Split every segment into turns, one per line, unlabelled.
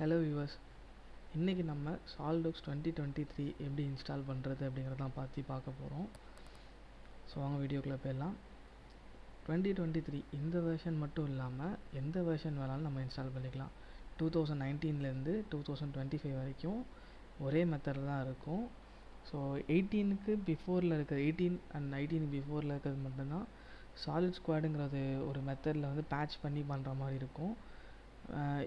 Hello viewers, இன்றைக்கி நம்ம சால்டோக்ஸ் 2023 எப்படி இன்ஸ்டால் பண்ணுறது அப்படிங்கிறதான் பார்க்க போகிறோம். ஸோ வாங்க வீடியோக்குள்ளே போயிடலாம். 2023 இந்த வெர்ஷன் மட்டும் இல்லாமல் எந்த வெர்ஷன் வேணாலும் நம்ம இன்ஸ்டால் பண்ணிக்கலாம். 2019லேருந்து 2025 வரைக்கும் ஒரே மெத்தடில் தான் இருக்கும். ஸோ 18க்கு பிஃபோரில் இருக்கிற 18 அண்ட் 19 பிஃபோரில் இருக்கிறது மட்டும்தான் சாலிட் ஸ்குவாடுங்கிறது ஒரு மெத்தடில் வந்து பேட்ச் பண்ணி பண்ணுற மாதிரி இருக்கும்.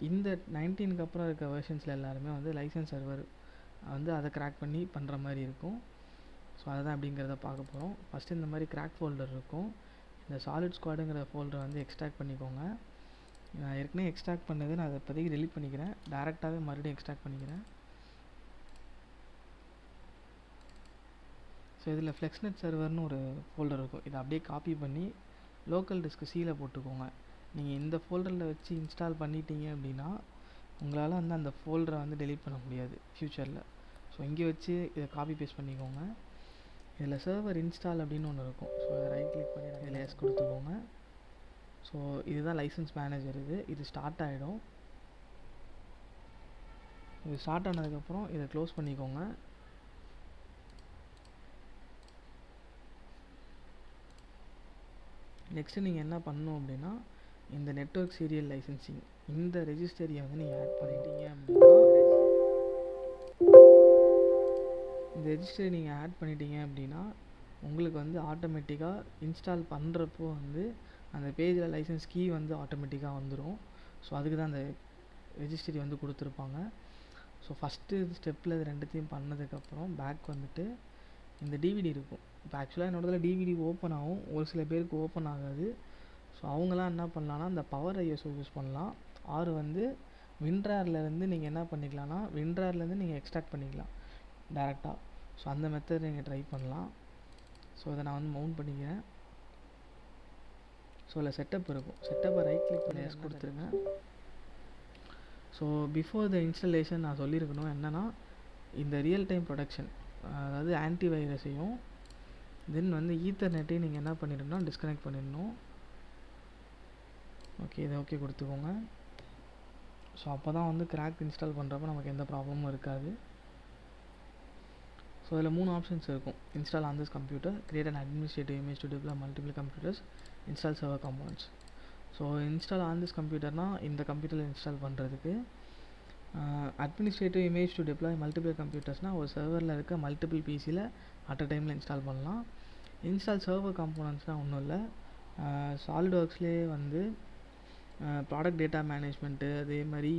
இந்த 19க்கு அப்புறம் இருக்க வெர்ஷன்ஸில் எல்லாருமே வந்து லைசன்ஸ் சர்வர் வந்து அதை கிராக் பண்ணி பண்ணுற மாதிரி இருக்கும். ஸோ அதுதான் அப்படிங்கிறத பார்க்க போகிறோம். ஃபஸ்ட்டு இந்த மாதிரி கிராக் ஃபோல்டர் இருக்கும். இந்த சாலிட் ஸ்குவாடுங்கிற ஃபோல்டரை வந்து எக்ஸ்ட்ராக்ட் பண்ணிக்கோங்க. நான் ஏற்கனவே எக்ஸ்ட்ராக்ட் பண்ணது, நான் அதை இப்போதைக்கு டெலிட் பண்ணிக்கிறேன். டேரெக்டாகவே மறுபடியும் எக்ஸ்ட்ராக்ட் பண்ணிக்கிறேன். ஸோ இதில் ஃப்ளெக்ஸ்நெட் சர்வர்னு ஒரு ஃபோல்டர் இருக்கும். இதை அப்படியே காப்பி பண்ணி லோக்கல் டிஸ்க்கு சீல போட்டுக்கோங்க. நீங்கள் இந்த ஃபோல்டரில் வச்சு இன்ஸ்டால் பண்ணிட்டீங்க அப்படின்னா உங்களால் வந்து அந்த ஃபோல்டரை வந்து டெலீட் பண்ண முடியாது ஃப்யூச்சரில். ஸோ இங்கே வச்சு இதை காப்பி பேஸ்ட் பண்ணிக்கோங்க. இதில் சர்வர் இன்ஸ்டால் அப்படின்னு ஒன்று இருக்கும். ஸோ இதை ரைட் கிளிக் பண்ணி இதில் எஸ் கொடுத்துக்கோங்க. ஸோ இதுதான் லைசன்ஸ் மேனேஜர். இது ஸ்டார்ட் ஆகிடும். இது ஸ்டார்ட் ஆனதுக்கப்புறம் இதை க்ளோஸ் பண்ணிக்கோங்க. நெக்ஸ்ட்டு நீங்கள் என்ன பண்ணணும் அப்படின்னா, இந்த நெட்வொர்க் சீரியல் லைசன்சிங் இந்த ரெஜிஸ்டரியை வந்து நீங்கள் ஆட் பண்ணிட்டீங்க அப்படின்னா, இந்த ரெஜிஸ்டரி நீங்கள் ஆட் பண்ணிட்டீங்க அப்படின்னா உங்களுக்கு வந்து ஆட்டோமேட்டிக்காக இன்ஸ்டால் பண்ணுறப்போ வந்து அந்த பேஜில் லைசன்ஸ் கீ வந்து ஆட்டோமேட்டிக்காக வந்துடும். ஸோ அதுக்கு தான் அந்த ரெஜிஸ்டரி வந்து கொடுத்துருப்பாங்க. ஸோ ஃபஸ்ட்டு ஸ்டெப்பில் இது ரெண்டுத்தையும் பண்ணதுக்கப்புறம் பேக் வந்துட்டு இந்த டிவிடி இருக்கும். இப்போ ஆக்சுவலாக என்னோடதில் டிவிடி ஓப்பன் ஆகும், ஒரு சில பேருக்கு ஓப்பன் ஆகாது. ஸோ அவங்களாம் என்ன பண்ணலான்னா இந்த பவர் ஐஎஸ்ஓ யூஸ் பண்ணலாம். ஆறு வந்து விண்ட்ரார்லேருந்து நீங்கள் என்ன பண்ணிக்கலாம்னா விண்ட்ரார்லேருந்து நீங்கள் எக்ஸ்ட்ராக்ட் பண்ணிக்கலாம் டேரெக்டாக. ஸோ அந்த மெத்தட் நீங்கள் ட்ரை பண்ணலாம். ஸோ இதை நான் வந்து மவுண்ட் பண்ணிக்கிறேன். ஸோ இதில் செட்டப் இருக்கும். செட்டப்பை ரைட் கிளிக் பண்ணி எஸ் கொடுத்துருங்க. ஸோ பிஃபோர் த இன்ஸ்டலேஷன் நான் சொல்லியிருக்கணும் என்னென்னா, இந்த ரியல் டைம் ப்ரொடக்ஷன், அதாவது ஆன்டி வைரஸையும் தென் வந்து ஈத்தர்நெட்டையும் நீங்கள் என்ன பண்ணிடணும்னா டிஸ்கனெக்ட் பண்ணிடணும். ஓகே, இதை ஓகே கொடுத்துக்கோங்க. ஸோ அப்போ தான் வந்து கிராக் இன்ஸ்டால் பண்ணுறப்ப நமக்கு எந்த ப்ராப்ளமும் இருக்காது. ஸோ இதில் 3 ஆப்ஷன்ஸ் இருக்கும். Install on this computer, create an administrative image to deploy multiple computers, install server components. So install on this கம்ப்யூட்டர்னால் இந்த கம்ப்யூட்டரில் இன்ஸ்டால் பண்ணுறதுக்கு, administrative image to deploy multiple கம்ப்யூட்டர்ஸ்னால் ஒரு சர்வரில் இருக்க மல்டிபிள் பிசியில் அட் அ டைமில் இன்ஸ்டால் பண்ணலாம். இன்ஸ்டால் சர்வர் காம்போனன்ட்ஸ்னால் ஒன்றும் இல்லை, சாலிட்வொர்க்ஸ்லேயே வந்து ப்ராடக்ட் டேட்டா மேனேஜ்மெண்ட்டு, அதே மாதிரி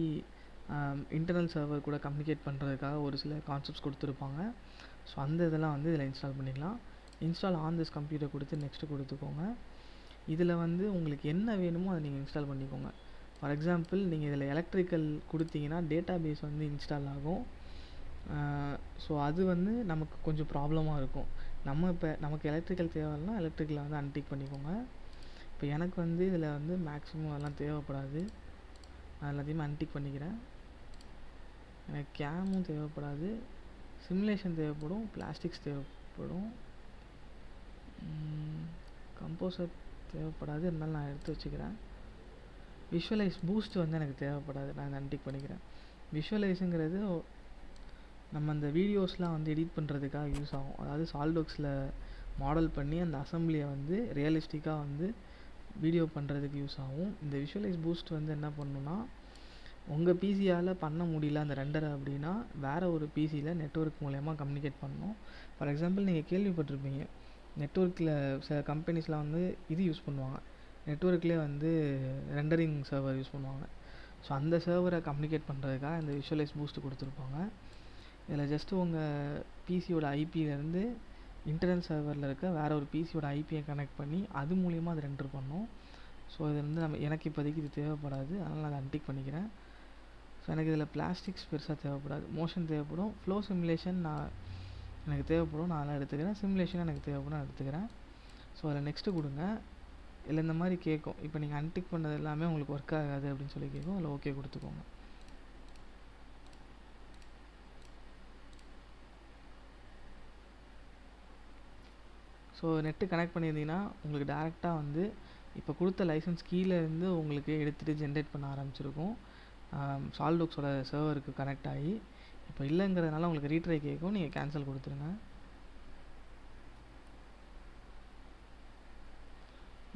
இன்டர்னல் சர்வர் கூட கம்யூனிகேட் பண்ணுறதுக்காக ஒரு சில கான்செப்ட்ஸ் கொடுத்துருப்பாங்க. ஸோ அந்த இதெல்லாம் வந்து இதில் இன்ஸ்டால் பண்ணிக்கலாம். இன்ஸ்டால் ஆன் திஸ் கம்ப்யூட்டர் கொடுத்து நெக்ஸ்ட்டு கொடுத்துக்கோங்க. இதில் வந்து உங்களுக்கு என்ன வேணுமோ அதை நீங்கள் இன்ஸ்டால் பண்ணிக்கோங்க. ஃபார் எக்ஸாம்பிள் நீங்கள் இதில் எலக்ட்ரிக்கல் கொடுத்தீங்கன்னா டேட்டா பேஸ் வந்து இன்ஸ்டால் ஆகும். ஸோ அது வந்து நமக்கு கொஞ்சம் ப்ராப்ளமாக இருக்கும். இப்போ நமக்கு எலக்ட்ரிக்கல் தேவைன்னா எலக்ட்ரிக்கலை வந்து அன்டிக் பண்ணிக்கோங்க. இப்போ எனக்கு வந்து இதில் வந்து மேக்ஸிமம் அதெல்லாம் தேவைப்படாது, நான் எல்லாத்தையுமே அன்டிக் பண்ணிக்கிறேன். எனக்கு கேமும் தேவைப்படாது, சிமுலேஷன் தேவைப்படும், பிளாஸ்டிக்ஸ் தேவைப்படும், கம்போசர் தேவைப்படாது, இருந்தாலும் நான் எடுத்து வச்சுக்கிறேன். விஷுவலைஸ் பூஸ்ட் வந்து எனக்கு தேவைப்படாது, நான் அன்டிக் பண்ணிக்கிறேன். விஷுவலைஸுங்கிறது நம்ம அந்த வீடியோஸ்லாம் வந்து எடிட் பண்ணுறதுக்காக யூஸ் ஆகும். அதாவது சால்ட்வொர்க்ஸில் மாடல் பண்ணி அந்த அசம்பிளியை வந்து ரியலிஸ்டிக்காக வந்து வீடியோ பண்ணுறதுக்கு யூஸ் ஆகும். இந்த விஷுவலைஸ் பூஸ்ட் வந்து என்ன பண்ணணுன்னா, உங்கள் பிசியால் பண்ண முடியல அந்த ரெண்டரை அப்படின்னா வேறு ஒரு பிசியில் நெட்வொர்க் மூலயமா கம்யூனிகேட் பண்ணணும். ஃபார் எக்ஸாம்பிள் நீங்கள் கேள்விப்பட்டிருப்பீங்க, நெட்வொர்க்கில் சில கம்பெனிஸ்லாம் வந்து இது யூஸ் பண்ணுவாங்க, நெட்வொர்க்லேயே வந்து ரெண்டரிங் சர்வர் யூஸ் பண்ணுவாங்க. ஸோ அந்த சர்வரை கம்யூனிகேட் பண்ணுறதுக்காக இந்த விஷுவலைஸ் பூஸ்ட் கொடுத்துருப்பாங்க. இதில் ஜஸ்ட்டு உங்கள் பிசியோட ஐபியிலேருந்து இன்டர்னல் சர்வரில் இருக்க வேறு ஒரு பிசியோட ஐபியை கனெக்ட் பண்ணி அது மூலிமா அது ரெண்டர் பண்ணோம். ஸோ இது வந்து எனக்கு இப்போதைக்கு இது தேவைப்படாது, அதனால் நான் அதை அன்டிக் பண்ணிக்கிறேன். ஸோ எனக்கு இதில் பிளாஸ்டிக்ஸ் பெருசாக தேவைப்படாது, மோஷன் தேவைப்படும், ஃப்ளோ சிமுலேஷன் எனக்கு தேவைப்படும், நான் அதெல்லாம் எடுத்துக்கிறேன். சிமுலேஷன் எனக்கு தேவைப்படும், எடுத்துக்கிறேன். ஸோ அதில் நெக்ஸ்ட்டு கொடுங்க. இல்லை இந்த மாதிரி கேட்கும், இப்போ நீங்கள் அன்டிக் பண்ணது எல்லாமே உங்களுக்கு ஒர்க் ஆகாது அப்படின்னு சொல்லி கேட்கும். அதில் ஓகே கொடுத்துக்கோங்க. ஸோ நெட்டு கனெக்ட் பண்ணியிருந்தீங்கன்னா உங்களுக்கு டேரெக்டாக வந்து இப்போ கொடுத்த லைசன்ஸ் கீழே இருந்து உங்களுக்கு எடுத்துகிட்டு ஜென்ரேட் பண்ண ஆரம்பிச்சிருக்கும். சால்டோக்ஸோட சர்வருக்கு கனெக்ட் ஆகி இப்போ இல்லைங்கிறதுனால உங்களுக்கு ரீட்ரை கேட்கும், நீங்கள் கேன்சல் கொடுத்துருங்க.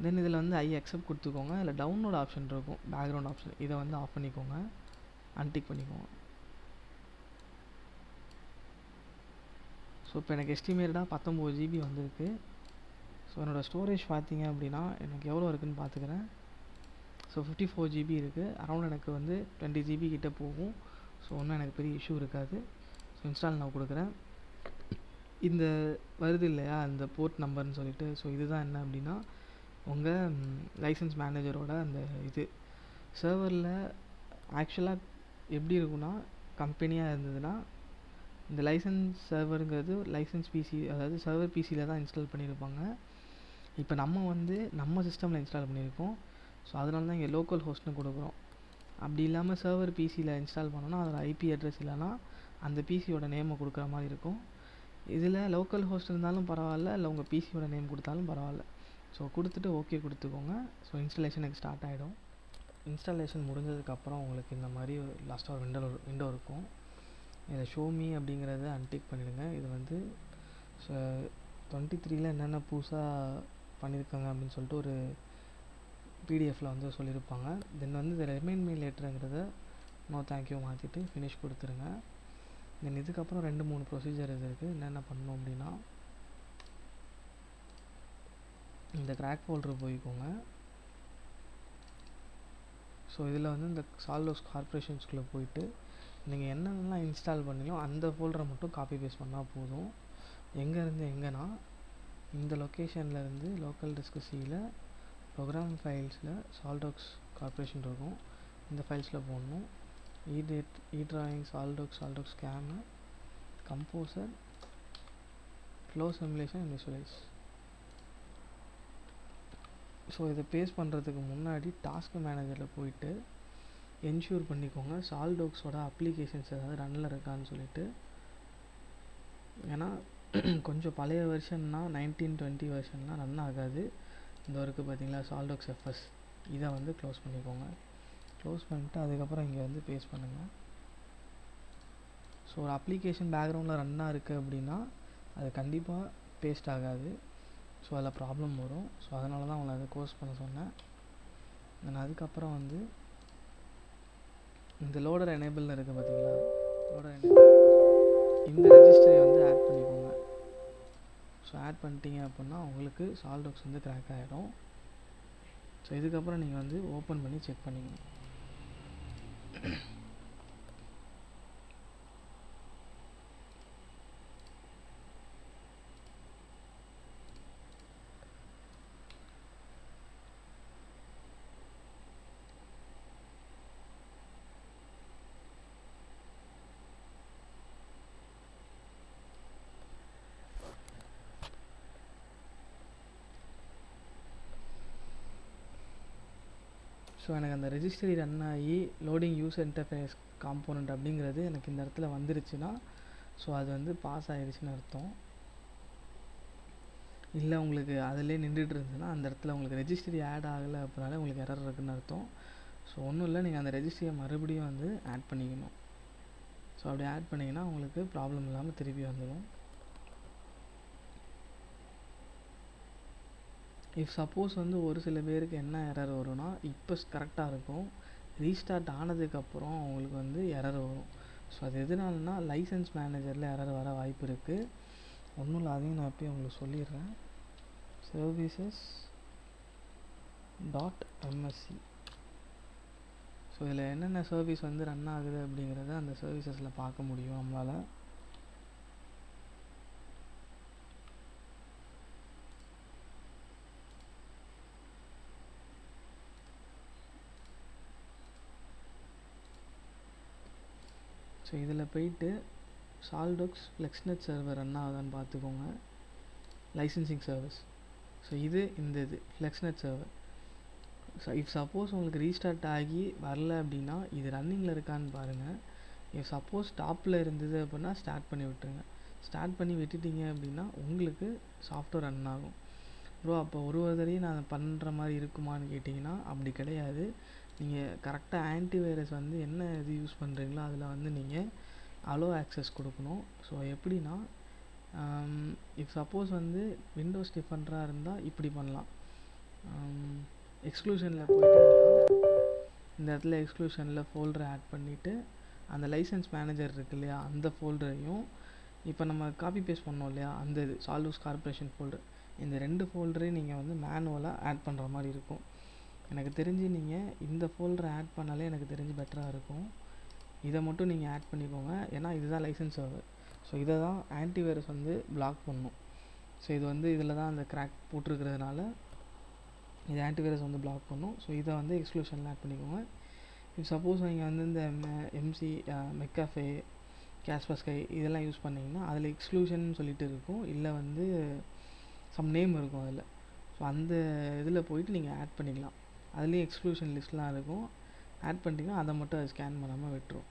தென் இதில் வந்து ஐ அக்செப்ட் கொடுத்துக்கோங்க. இதில் டவுன்லோட் ஆப்ஷன் இருக்கும், பேக்ரவுண்ட் ஆப்ஷன், இதை வந்து ஆஃப் பண்ணிக்கோங்க, அன்டிக் பண்ணிக்கோங்க. ஸோ இப்போ எனக்கு எஸ்டிமேட்டடாக 19 GB வந்திருக்கு. ஸோ என்னோடய ஸ்டோரேஜ் பார்த்தீங்க அப்படின்னா எனக்கு எவ்வளோ இருக்குதுன்னு பார்த்துக்கிறேன். ஸோ 54 GB இருக்குது. அரௌண்ட் எனக்கு வந்து 20 GB கிட்டே போகும். ஸோ ஒன்றும் எனக்கு பெரிய இஷ்யூ இருக்காது. ஸோ இன்ஸ்டால் நான் கொடுக்குறேன். இந்த வருது இல்லையா இந்த போர்ட் நம்பர்னு சொல்லிட்டு, ஸோ இதுதான் என்ன அப்படின்னா உங்கள் லைசன்ஸ் மேனேஜரோட அந்த இது சர்வரில் ஆக்சுவலாக எப்படி இருக்குன்னா, கம்பெனியாக இருந்ததுன்னா இந்த லைசன்ஸ் சர்வருங்கிறது லைசன்ஸ் பிசி, அதாவது சர்வர் பிசியில் தான் இன்ஸ்டால் பண்ணியிருப்பாங்க. இப்போ நம்ம வந்து நம்ம சிஸ்டமில் இன்ஸ்டால் பண்ணியிருக்கோம். ஸோ அதனால தான் இங்கே லோக்கல் ஹோஸ்ட்னு கொடுக்குறோம். அப்படி இல்லாமல் சர்வர் பிசியில் இன்ஸ்டால் பண்ணோன்னா அதோட ஐபி அட்ரஸ் இல்லைனா அந்த பிசியோட நேமை கொடுக்குற மாதிரி இருக்கும். இதில் லோக்கல் ஹோஸ்ட் இருந்தாலும் பரவாயில்ல, இல்லை உங்கள் பிசியோட நேம் கொடுத்தாலும் பரவாயில்ல. ஸோ கொடுத்துட்டு ஓகே கொடுத்துக்கோங்க. ஸோ இன்ஸ்டாலேஷனுக்கு ஸ்டார்ட் ஆகிடும். இன்ஸ்டாலேஷன் முடிஞ்சதுக்கப்புறம் உங்களுக்கு இந்த மாதிரி லாஸ்ட்டாக ஒரு விண்டோ இருக்கும். இதில் ஷோமி அப்படிங்கிறத அன்டிக் பண்ணிவிடுங்க. இது வந்து 23ல் என்னென்ன புதுசாக பண்ணியிருக்காங்க அப்படின்னு சொல்லிட்டு ஒரு பிடிஎஃப்பில் வந்து சொல்லியிருப்பாங்க. தென் வந்து இந்த ரிமைண்ட் மீ லேட்டருங்கிறத நோ தேங்க்யூ மாற்றிட்டு ஃபினிஷ் கொடுத்துருங்க. தென் இதுக்கப்புறம் 2-3 ப்ரொசீஜர் இது இருக்குது. என்னென்ன பண்ணணும் அப்படின்னா, இந்த கிராக் ஃபோல்டர் போய்க்கோங்க. ஸோ இதில் வந்து இந்த சால்டோக்ஸ் கார்பரேஷன்ஸ்குள்ளே போயிட்டு நீங்கள் என்னென்னலாம் இன்ஸ்டால் பண்ணீங்களோ அந்த ஃபோல்டரை மட்டும் காப்பி பேஸ்ட் பண்ணால் போதும். எங்கேருந்து எங்கன்னா இந்த லொக்கேஷன்லேருந்து லோக்கல் டிஸ்க் சியில் ப்ரோக்ராம் ஃபைல்ஸில் சால்டோக்ஸ் கார்பரேஷன் இருக்கும், இந்த ஃபைல்ஸில் போடணும். இ-டிராயிங், சால்டோக்ஸ் CAM, composer, flow simulation, visualise. So இதை பேஸ்ட் பண்ணுறதுக்கு முன்னாடி டாஸ்க் மேனேஜரில் போயிட்டு என்ஷூர் பண்ணிக்கோங்க சால்டோக்ஸோட அப்ளிகேஷன்ஸ் ஏதாவது ரன்னில் இருக்கான்னு சொல்லிட்டு. ஏன்னா கொஞ்சம் பழைய வெர்ஷன்னா 1920 வெர்ஷன்லாம் ரன் ஆகாது. இந்த இருக்குது பார்த்தீங்களா சால்டோக்ஸ் எஃப்எஸ், இதை வந்து க்ளோஸ் பண்ணிக்கோங்க. க்ளோஸ் பண்ணிவிட்டு அதுக்கப்புறம் இங்கே வந்து பேஸ்ட் பண்ணுங்கள். ஸோ ஒரு அப்ளிகேஷன் பேக்ரவுண்டில் ரன்னாக இருக்குது அப்படின்னா அது கண்டிப்பாக பேஸ்ட் ஆகாது. ஸோ அதில் ப்ராப்ளம் வரும். ஸோ அதனால தான் உங்களை அதை க்ளோஸ் பண்ண சொன்னேன். தென் அதுக்கப்புறம் வந்து இந்த லோடர் எனேபிள்னு இருக்குது பார்த்தீங்களா, லோடர் எனேபிள் இந்த ரெஜிஸ்டரை வந்து ஆட் பண்ணிக்கோங்க. ஸோ ஆட் பண்ணிட்டீங்க அப்படின்னா உங்களுக்கு சால்டோக்ஸ் வந்து கிராக் ஆகிடும். ஸோ இதுக்கப்புறம் நீங்கள் வந்து ஓப்பன் பண்ணி செக் பண்ணிக்கணும். ஸோ எனக்கு அந்த ரெஜிஸ்ட்ரி ரன் ஆகி லோடிங் யூசர் இன்டர்ஃபேஸ் காம்போனண்ட் அப்படிங்கிறது எனக்கு இந்த இடத்துல வந்துருச்சுன்னா ஸோ அது வந்து பாஸ் ஆகிடுச்சின்னு அர்த்தம். இல்லை உங்களுக்கு அதிலே நின்றுட்டு இருந்துச்சுன்னா அந்த இடத்துல உங்களுக்கு ரெஜிஸ்ட்ரி ஆட் ஆகலை அப்படின்னாலே உங்களுக்கு எரர் இருக்குதுன்னு அர்த்தம். ஸோ ஒன்றும் இல்லை, நீங்கள் அந்த ரெஜிஸ்ட்ரியை மறுபடியும் வந்து ஆட் பண்ணிக்கணும். ஸோ அப்படி ஆட் பண்ணிங்கன்னா உங்களுக்கு ப்ராப்ளம் இல்லாமல் திருப்பி வந்துடும். இஃப் சப்போஸ் வந்து ஒரு சில பேருக்கு என்ன எரர் வரும்னா, இப்போ கரெக்டாக இருக்கும், ரீஸ்டார்ட் ஆனதுக்கப்புறம் அவங்களுக்கு வந்து எரர் வரும். ஸோ அது எதனாலனா லைசன்ஸ் மேனேஜரில் எரர் வர வாய்ப்பு இருக்குது. ஒன்றும் இல்லை, அதையும் நான் அப்படியே உங்களுக்கு சொல்லிடுறேன். services.msc. ஸோ இதில் என்னென்ன சர்வீஸ் வந்து ரன் ஆகுது அப்படிங்கிறத அந்த சர்வீசஸில் பார்க்க முடியும் நம்மளால். ஸோ இதில் போயிட்டு சால்டோக்ஸ் ஃப்ளெக்ஸ்நெட் சர்வர் ரன் ஆகுதான்னு பார்த்துக்கோங்க, லைசன்சிங் சர்வீஸ். ஸோ இது ஃப்ளெக்ஸ்நெட் சர்வர். ஸோ இஃப் சப்போஸ் உங்களுக்கு ரீஸ்டார்ட் ஆகி வரல அப்படின்னா இது ரன்னிங்கில் இருக்கான்னு பாருங்கள். இஃப் சப்போஸ் டாப்பில் இருந்தது அப்படின்னா ஸ்டார்ட் பண்ணி விட்டுருங்க. ஸ்டார்ட் பண்ணி விட்டுட்டீங்க அப்படின்னா உங்களுக்கு சாஃப்ட்வேர் ரன் ஆகும். ப்ரோ அப்போ ஒரு தடவையும் நான் பண்ணுற மாதிரி இருக்குமான்னு கேட்டிங்கன்னா அப்படி கிடையாது. நீங்கள் கரெக்டாக ஆன்டிவைரஸ் வந்து என்ன இது யூஸ் பண்ணுறீங்களோ அதில் வந்து நீங்கள் அலோ ஆக்சஸ் கொடுக்கணும். ஸோ எப்படின்னா, இஃப் சப்போஸ் வந்து விண்டோஸ் டிஃபெண்டராக இருந்தால் இப்படி பண்ணலாம். எக்ஸ்க்ளூஷனில் போய்ட்டு இந்த இடத்துல எக்ஸ்க்ளூஷனில் ஃபோல்டரை ஆட் பண்ணிவிட்டு அந்த லைசன்ஸ் மேனேஜர் இருக்கு இல்லையா, அந்த ஃபோல்டரையும் இப்போ நம்ம காப்பி பேஸ்ட் பண்ணோம் இல்லையா, அந்த இது சால்டோஸ் கார்பரேஷன் ஃபோல்டர், இந்த 2 ஃபோல்டரையும் நீங்கள் வந்து மேனுவலாக ஆட் பண்ணுற மாதிரி இருக்கும். எனக்கு தெரிஞ்சு நீங்கள் இந்த ஃபோல்டரை ஆட் பண்ணாலே எனக்கு தெரிஞ்சு பெட்டராக இருக்கும். இதை மட்டும் நீங்கள் ஆட் பண்ணிக்கோங்க, ஏன்னா இதுதான் லைசன்ஸ் சர்வர். ஸோ இதை தான் ஆன்டிவைரஸ் வந்து பிளாக் பண்ணும். ஸோ இது வந்து இதில் தான் அந்த கிராக் போட்டிருக்கிறதுனால இது ஆன்டிவைரஸ் வந்து பிளாக் பண்ணும். ஸோ இதை வந்து எக்ஸ்க்ளூஷனில் ஆட் பண்ணிக்கோங்க. இப்போ சப்போஸ் நீங்கள் வந்து இந்த எம்சி மெக்காஃபே கேஸ்பஸ்கை இதெல்லாம் யூஸ் பண்ணிங்கன்னா அதில் எக்ஸ்க்ளூஷன் சொல்லிட்டு இருக்கும், இல்லை வந்து சம் நேம் இருக்கும் அதில். ஸோ அந்த இதில் போயிட்டு நீங்கள் ஆட் பண்ணிக்கலாம். அதுலேயும் எக்ஸ்க்ளூஷன் லிஸ்ட்லாம் இருக்கும். ஆட் பண்ணிட்டீங்கன்னா அதை மட்டும் அது ஸ்கேன் பண்ணாமல் விட்டுரும்.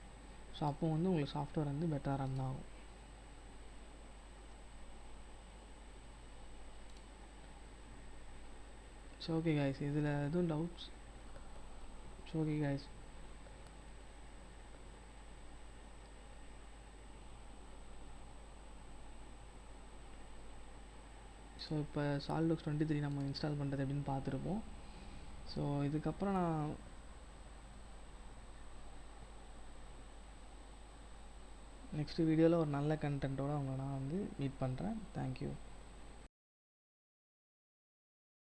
ஸோ அப்போ வந்து உங்களுக்கு சாஃப்ட்வேர் வந்து பெட்டராக ரன் ஆகும். ஸோ ஓகே கைஸ், இதில் எதுவும் doubts? So okay guys, so இப்போ சால்டோஸ் 23 நம்ம இன்ஸ்டால் பண்ணுறது எப்படின்னு பார்த்துருப்போம். ஸோ இதுக்கப்புறம் நான் நெக்ஸ்ட் வீடியோவில் ஒரு நல்ல கண்டென்ட்டோடு உங்களை நான் வந்து மீட் பண்ணுறேன். தேங்க்யூ.